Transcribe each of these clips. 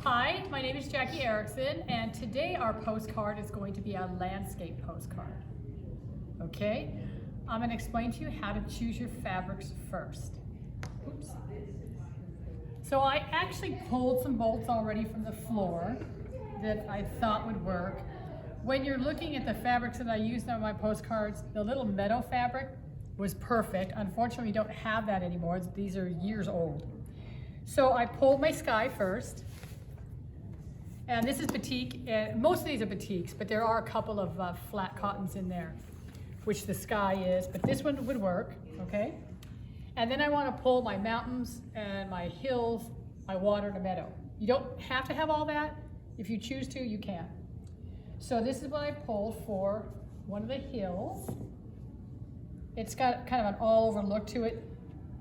Hi, my name is Jackie Erickson, and today our postcard is going to be a landscape postcard. Okay, I'm going to explain to you how to choose your fabrics first. Oops. So I actually pulled some bolts already from the floor that I thought would work. When you're looking at the fabrics that I used on my postcards, the little meadow fabric was perfect. Unfortunately, we don't have that anymore. These are years old. So I pulled my sky first. And this is batik. Most of these are batiks, but there are a couple of flat cottons in there, which the sky is, but this one would work, okay? And then I want to pull my mountains and my hills, my water and a meadow. You don't have to have all that. If you choose to, you can. So this is what I pulled for one of the hills. It's got kind of an all-over look to it.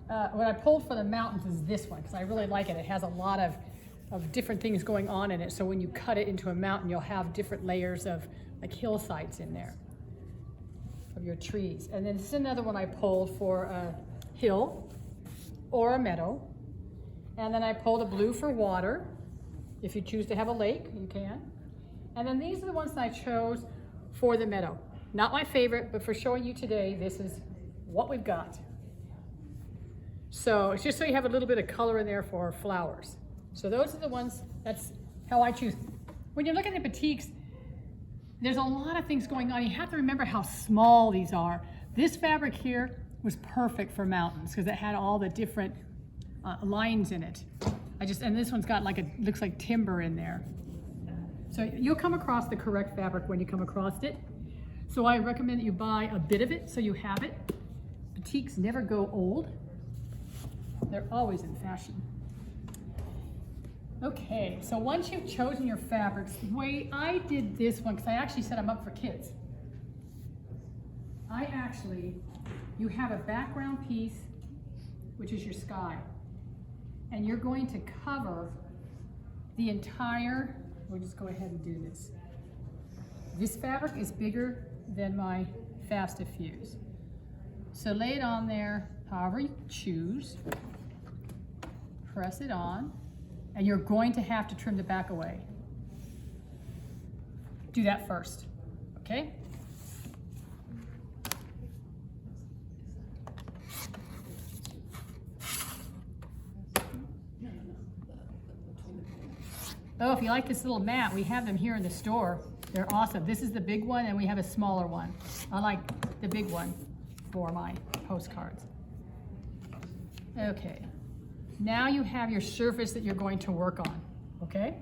What I pulled for the mountains is this one, because I really like it. It has a lot of different things going on in it. So when you cut it into a mountain, you'll have different layers of like hillsides in there of your trees. And then this is another one I pulled for a hill or a meadow. And then I pulled a blue for water. If you choose to have a lake, you can. And then these are the ones that I chose for the meadow. Not my favorite, but for showing you today, this is what we've got. So it's just so you have a little bit of color in there for flowers. So those are the ones, that's how I choose. When you're looking at batiks, there's a lot of things going on. You have to remember how small these are. This fabric here was perfect for mountains because it had all the different lines in it. And this one's got like looks like timber in there. So you'll come across the correct fabric when you come across it. So I recommend that you buy a bit of it so you have it. Batiks never go old. They're always in fashion. Okay, so once you've chosen your fabrics, the way I did this one, because I actually set them up for kids. You have a background piece, which is your sky. And you're going to cover the entire, we'll just go ahead and do this. This fabric is bigger than my Fast Diffuse. So lay it on there however you choose. Press it on. And you're going to have to trim the back away. Do that first, okay? Oh, if you like this little mat, we have them here in the store. They're awesome. This is the big one, and we have a smaller one. I like the big one for my postcards. Okay. Now you have your surface that you're going to work on, okay?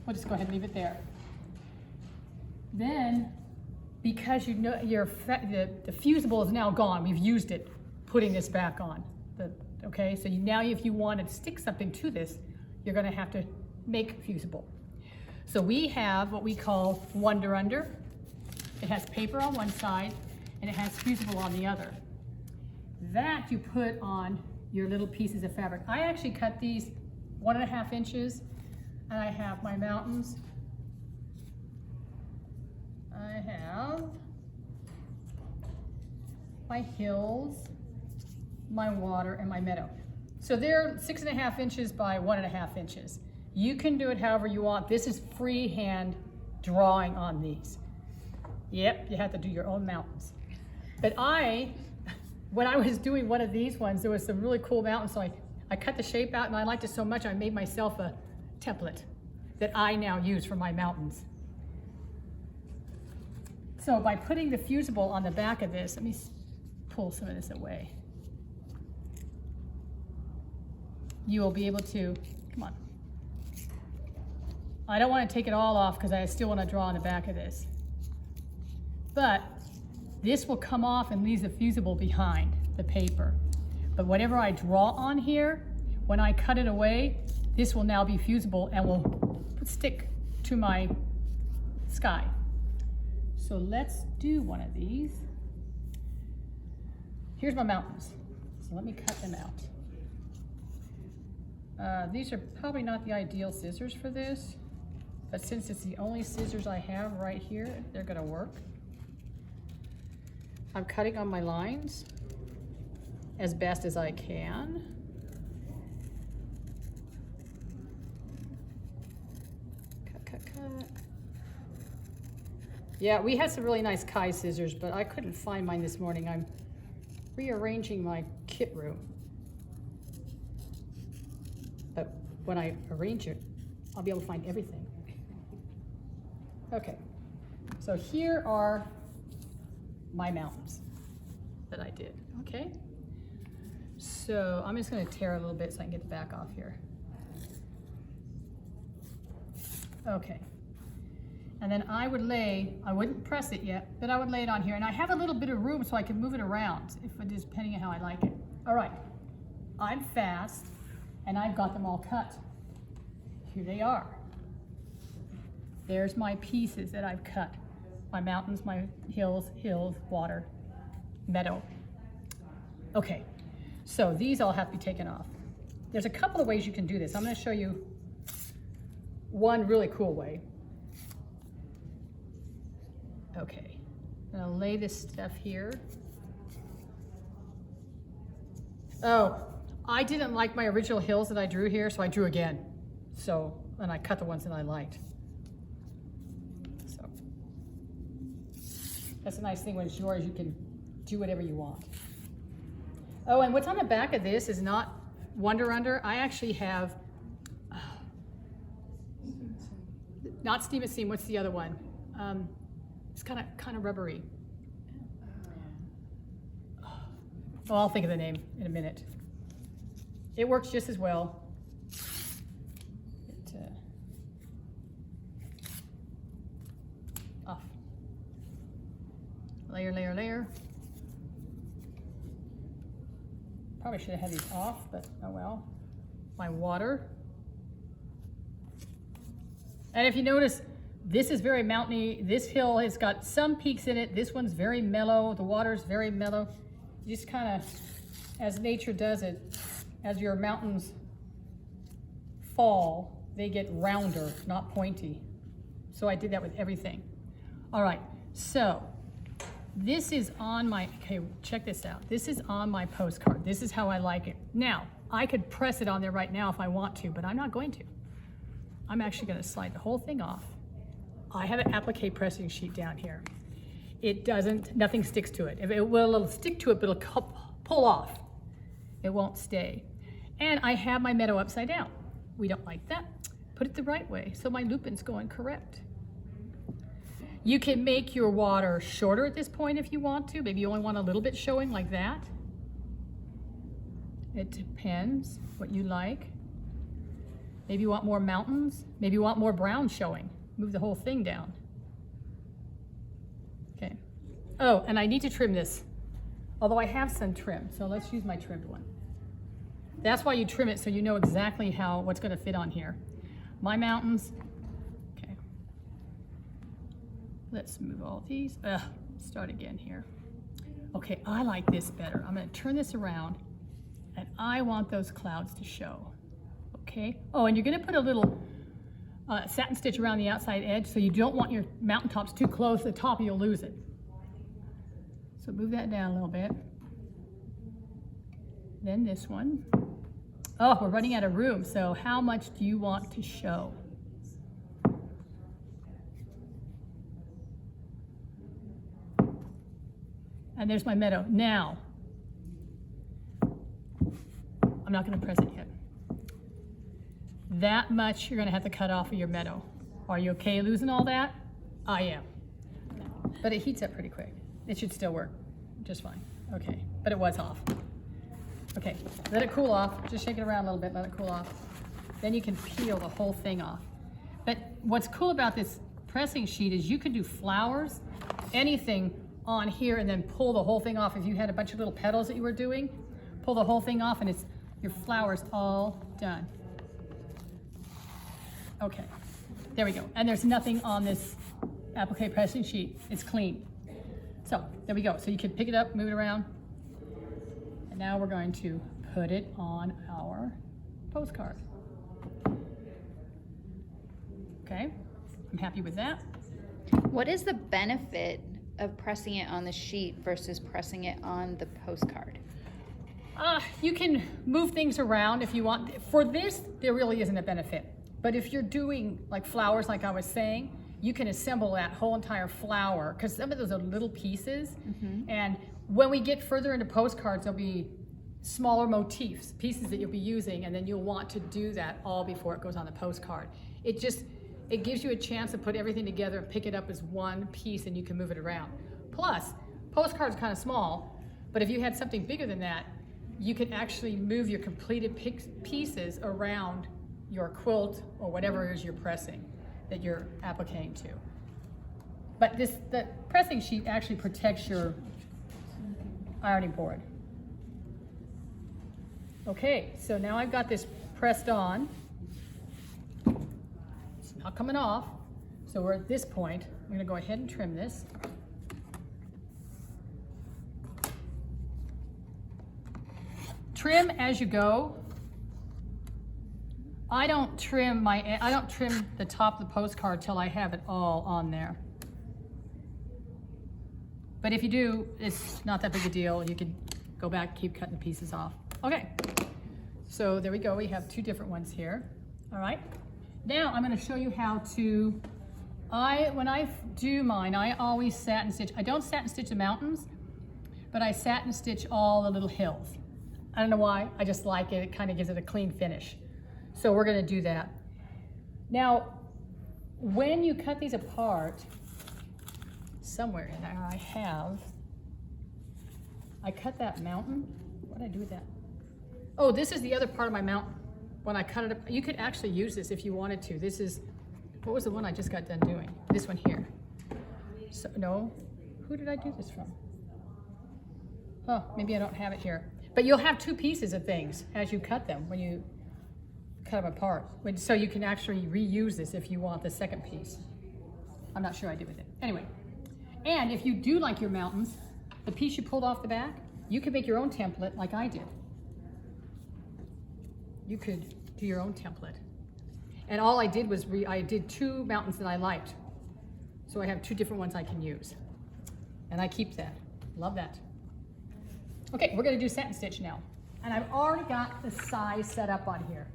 We'll just go ahead and leave it there. Then, because you know the fusible is now gone, we've used it, putting this back on. Okay, so now if you want to stick something to this, you're gonna have to make fusible. So we have what we call Wonder Under. It has paper on one side, and it has fusible on the other. That you put on your little pieces of fabric. I actually cut these 1.5 inches, and I have my mountains. I have my hills, my water, and my meadow. So they're 6.5 inches by 1.5 inches. You can do it however you want. This is freehand drawing on these. Yep, you have to do your own mountains. But when I was doing one of these ones, there was some really cool mountains, so I cut the shape out, and I liked it so much I made myself a template that I now use for my mountains. So by putting the fusible on the back of this, let me pull some of this away. You will be able to, come on. I don't want to take it all off because I still want to draw on the back of this. But this will come off and leaves the fusible behind the paper. But whatever I draw on here, when I cut it away, this will now be fusible and will stick to my sky. So let's do one of these. Here's my mountains. So let me cut them out. These are probably not the ideal scissors for this, but since it's the only scissors I have right here, they're gonna work. I'm cutting on my lines as best as I can. cut. Yeah, we had some really nice Kai scissors, but I couldn't find mine this morning. I'm rearranging my kit room. But when I arrange it, I'll be able to find everything. Okay, so here are my mountains that I did, okay? So I'm just gonna tear a little bit so I can get the back off here. Okay. And then I wouldn't press it yet, but I would lay it on here. And I have a little bit of room so I can move it around, depending on how I like it. All right, I'm fast, and I've got them all cut. Here they are. There's my pieces that I've cut. My mountains, my hills, water, meadow. Okay, so these all have to be taken off. There's a couple of ways you can do this. I'm gonna show you one really cool way. Okay, I'm gonna lay this stuff here. Oh, I didn't like my original hills that I drew here, so I drew again. And I cut the ones that I liked. So, that's a nice thing when it's yours, you can do whatever you want. Oh, and what's on the back of this is not Wonder Under. I actually have, not Steam and Seam, what's the other one? It's kind of rubbery. Well, I'll think of the name in a minute. It works just as well. Off. Layer, layer, layer. Probably should have had these off, but oh well. My water. And if you notice, this is very mountainy. This hill has got some peaks in it. This one's very mellow. The water's very mellow. You just kind of, as nature does it, as your mountains fall, they get rounder, not pointy. So I did that with everything. All right, so this is on my, okay, check this out. This is on my postcard. This is how I like it. Now, I could press it on there right now if I want to, but I'm not going to. I'm actually gonna slide the whole thing off. I have an applique pressing sheet down here. It doesn't, nothing sticks to it. It will it'll stick to it, but it'll pull off. It won't stay. And I have my meadow upside down. We don't like that. Put it the right way so my lupin's going correct. You can make your water shorter at this point if you want to. Maybe you only want a little bit showing like that. It depends what you like. Maybe you want more mountains. Maybe you want more brown showing. Move the whole thing down. Okay. Oh, and I need to trim this. Although I have some trim, so let's use my trimmed one. That's why you trim it, so you know exactly what's gonna fit on here. My mountains, okay. Let's move all these. Start again here. Okay, I like this better. I'm gonna turn this around, and I want those clouds to show, okay? Oh, and you're gonna put a little satin stitch around the outside edge, so you don't want your mountaintops too close to the top or you'll lose it. So move that down a little bit. Then this one. Oh, we're running out of room, so how much do you want to show? And there's my meadow. Now, I'm not gonna press it yet. That much you're gonna have to cut off of your meadow. Are you okay losing all that? I am. But it heats up pretty quick. It should still work just fine. Okay, but it was off. Okay, let it cool off. Just shake it around a little bit, let it cool off. Then you can peel the whole thing off. But what's cool about this pressing sheet is you can do flowers, anything on here, and then pull the whole thing off. If you had a bunch of little petals that you were doing, pull the whole thing off and it's your flowers all done. Okay, there we go. And there's nothing on this applique pressing sheet. It's clean. So there we go. So you can pick it up, move it around. And now we're going to put it on our postcard. Okay, I'm happy with that. What is the benefit of pressing it on the sheet versus pressing it on the postcard? You can move things around if you want. For this, there really isn't a benefit. But if you're doing like flowers, like I was saying, you can assemble that whole entire flower, because some of those are little pieces. And when we get further into postcards, there'll be smaller motifs, pieces that you'll be using, and then you'll want to do that all before it goes on the postcard. It gives you a chance to put everything together and pick it up as one piece, and you can move it around. Plus, postcards are kind of small, but if you had something bigger than that, you can actually move your completed pieces around your quilt or whatever it is you're pressing, that you're appliquing to. But the pressing sheet actually protects your ironing board. Okay, so now I've got this pressed on. It's not coming off. So we're at this point. I'm gonna go ahead and trim this. Trim as you go. I don't trim the top of the postcard till I have it all on there. But if you do, it's not that big a deal. You can go back, keep cutting the pieces off. Okay, so there we go. We have two different ones here. All right, now I'm going to show you how to, when I do mine, I always satin stitch. I don't satin stitch the mountains, but I satin stitch all the little hills. I don't know why, I just like it. It kind of gives it a clean finish. So we're going to do that. Now, when you cut these apart, somewhere in there I cut that mountain. What did I do with that? Oh, this is the other part of my mountain. When I cut it up, you could actually use this if you wanted to. This is, what was the one I just got done doing? This one here. So, no, who did I do this from? Oh, maybe I don't have it here. But you'll have two pieces of things as you cut them, when you cut them apart. So you can actually reuse this if you want the second piece. I'm not sure I did with it. Anyway, and if you do like your mountains, the piece you pulled off the back, you could make your own template like I did. You could do your own template. And all I did was I did two mountains that I liked. So I have two different ones I can use. And I keep that. Love that. Okay, we're gonna do satin stitch now. And I've already got the size set up on here.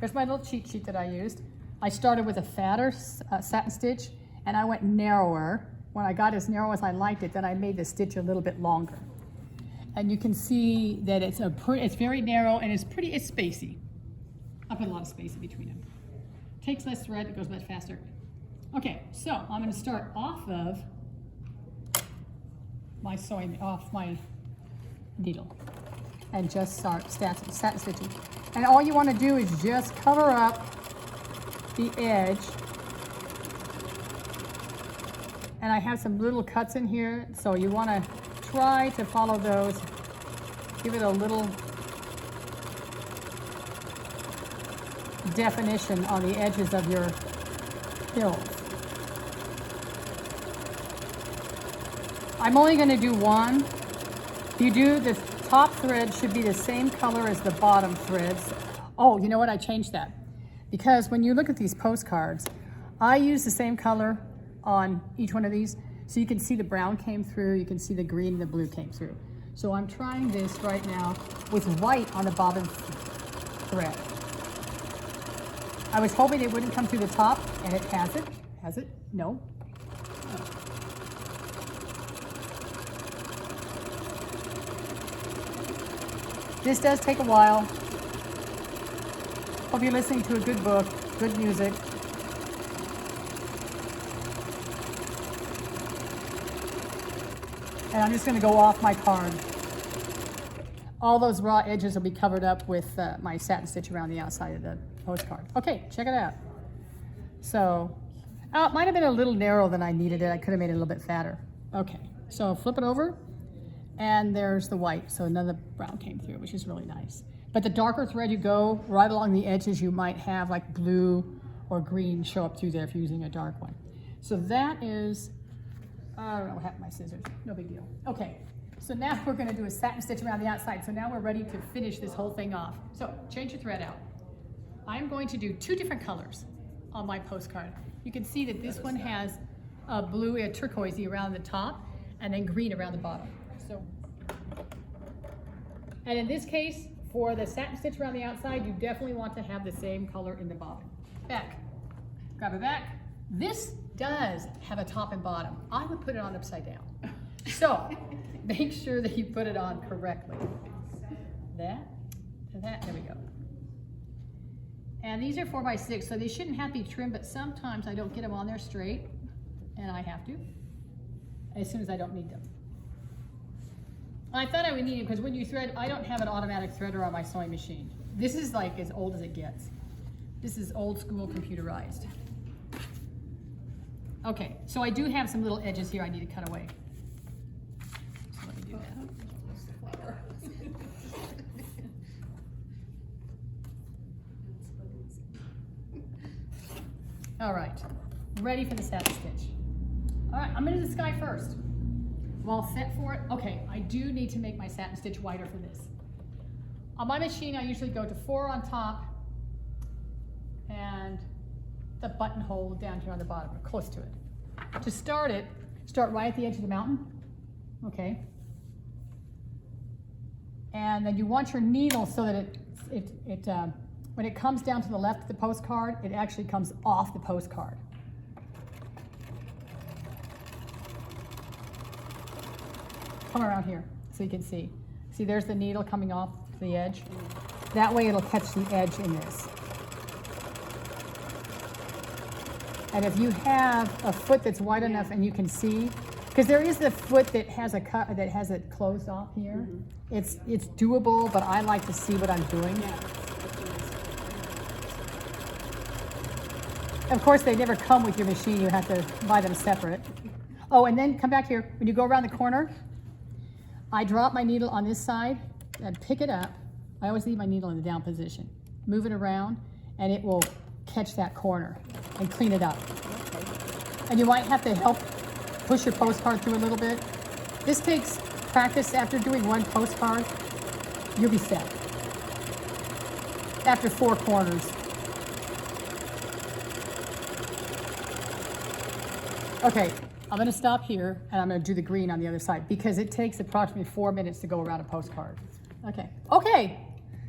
Here's my little cheat sheet that I used. I started with a fatter satin stitch, and I went narrower. When I got as narrow as I liked it, then I made the stitch a little bit longer. And you can see that it's very narrow and it's spacey. I put a lot of space in between them. Takes less thread, it goes much faster. Okay, so I'm gonna start off of my needle and just start satin stitching. And all you want to do is just cover up the edge. And I have some little cuts in here, so you want to try to follow those. Give it a little definition on the edges of your hills. I'm only going to do one. If you do, the top thread should be the same color as the bottom threads. Oh, you know what? I changed that. Because when you look at these postcards, I use the same color on each one of these. So you can see the brown came through, you can see the green and the blue came through. So I'm trying this right now with white on the bottom thread. I was hoping it wouldn't come through the top, and it has it. Has it? No. This does take a while. Hope you're listening to a good book, good music. And I'm just going to go off my card. All those raw edges will be covered up with my satin stitch around the outside of the postcard. Okay, check it out. So, it might have been a little narrow than I needed it. I could have made it a little bit fatter. Okay, so flip it over. And there's the white, so another brown came through, which is really nice. But the darker thread you go right along the edges, you might have like blue or green show up through there if you're using a dark one. So that is, I don't know what happened to my scissors, no big deal. Okay, so now we're gonna do a satin stitch around the outside. So now we're ready to finish this whole thing off. So change your thread out. I'm going to do two different colors on my postcard. You can see that this one has a blue, a turquoisey around the top, and then green around the bottom. So, and in this case, for the satin stitch around the outside, you definitely want to have the same color in the bottom. back. Grab it back. This does have a top and bottom. I would put it on upside down. So make sure that you put it on correctly. That to that, there we go. And these are 4x6, so they shouldn't have to be trimmed, but sometimes I don't get them on there straight, and I have to, as soon as I don't need them. I thought I would need it because when you thread, I don't have an automatic threader on my sewing machine. This is like as old as it gets. This is old school computerized. Okay, so I do have some little edges here I need to cut away. So let me do that. All right, ready for the satin stitch. All right, I'm gonna do the sky first. I'm all set for it. Okay, I do need to make my satin stitch wider for this. On my machine, I usually go to 4 on top and the buttonhole down here on the bottom, or close to it. To start it, start right at the edge of the mountain, okay? And then you want your needle so that when it comes down to the left of the postcard, it actually comes off the postcard. Come around here so you can see. See, there's the needle coming off the edge. That way it'll catch the edge in this. And if you have a foot that's wide enough and you can see, because there is the foot that has a cut that has it closed off here. It's doable, but I like to see what I'm doing. Of course, they never come with your machine. You have to buy them separate. Oh, and then come back here. When you go around the corner, I drop my needle on this side and pick it up. I always leave my needle in the down position. Move it around, and it will catch that corner and clean it up. And you might have to help push your postcard through a little bit. This takes practice. After doing one postcard, you'll be set. After 4 corners. Okay, I'm gonna stop here and I'm gonna do the green on the other side because it takes approximately 4 minutes to go around a postcard. Okay,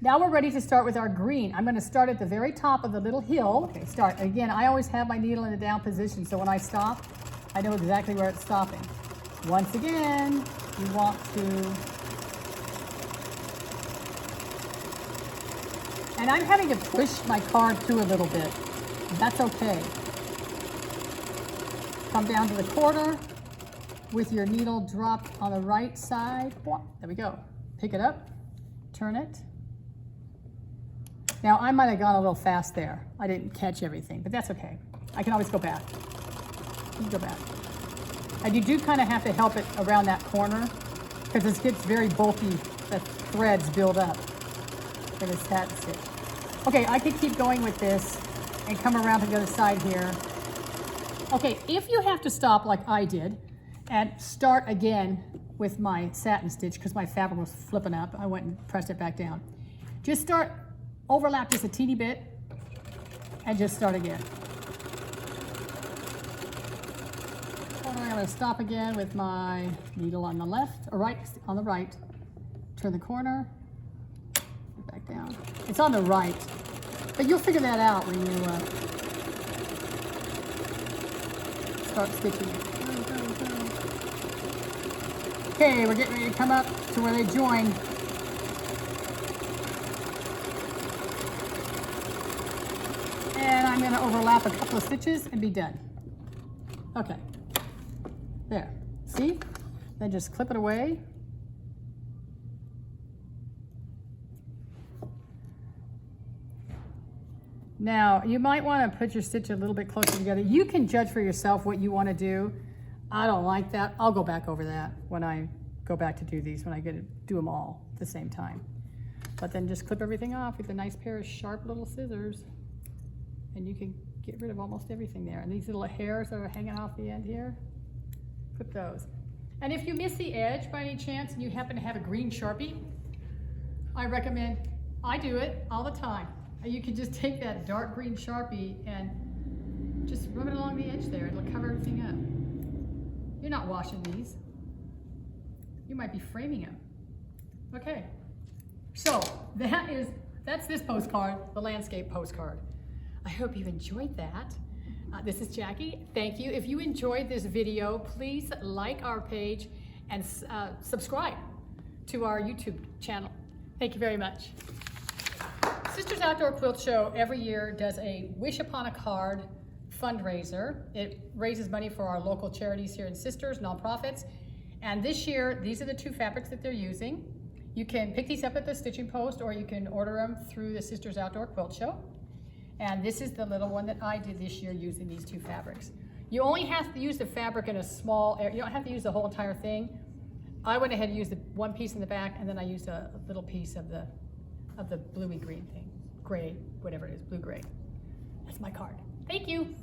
now we're ready to start with our green. I'm gonna start at the very top of the little hill. Okay, start. Again, I always have my needle in the down position, so when I stop, I know exactly where it's stopping. Once again, you want to, and I'm having to push my card through a little bit. That's okay. Come down to the corner with your needle dropped on the right side. There we go. Pick it up, turn it. Now I might have gone a little fast there. I didn't catch everything, but that's okay. I can always go back. You can go back. And you do kind of have to help it around that corner because it gets very bulky. The threads build up for the satin stitch. Okay, I could keep going with this and come around to the other side here. Okay, if you have to stop like I did and start again with my satin stitch because my fabric was flipping up, I went and pressed it back down. Just start, overlap just a teeny bit and just start again. And I'm going to stop again with my needle on the left, or right, on the right. Turn the corner, back down. It's on the right, but you'll figure that out when you start stitching it. Okay, we're getting ready to come up to where they join. And I'm going to overlap a couple of stitches and be done. Okay, there, see? Then just clip it away. Now, you might want to put your stitch a little bit closer together. You can judge for yourself what you want to do. I don't like that. I'll go back over that when I go back to do these, when I get to do them all at the same time. But then just clip everything off with a nice pair of sharp little scissors, and you can get rid of almost everything there. And these little hairs that are hanging off the end here, clip those. And if you miss the edge by any chance and you happen to have a green Sharpie, I recommend, I do it all the time. You can just take that dark green Sharpie and just rub it along the edge there. It'll cover everything up. You're not washing these. You might be framing them. Okay, so that's this postcard, the landscape postcard. I hope you enjoyed that. This is Jackie. Thank you. If you enjoyed this video, please like our page and subscribe to our YouTube channel. Thank you very much. Sisters Outdoor Quilt Show every year does a Wish Upon a Card fundraiser. It raises money for our local charities here in Sisters, nonprofits. And this year, these are the 2 fabrics that they're using. You can pick these up at the Stitchin Post, or you can order them through the Sisters Outdoor Quilt Show. And this is the little one that I did this year using these 2 fabrics. You only have to use the fabric in a small area. You don't have to use the whole entire thing. I went ahead and used the 1 piece in the back, and then I used a little piece of the bluey green thing. Gray, whatever it is, blue-gray. That's my card. Thank you.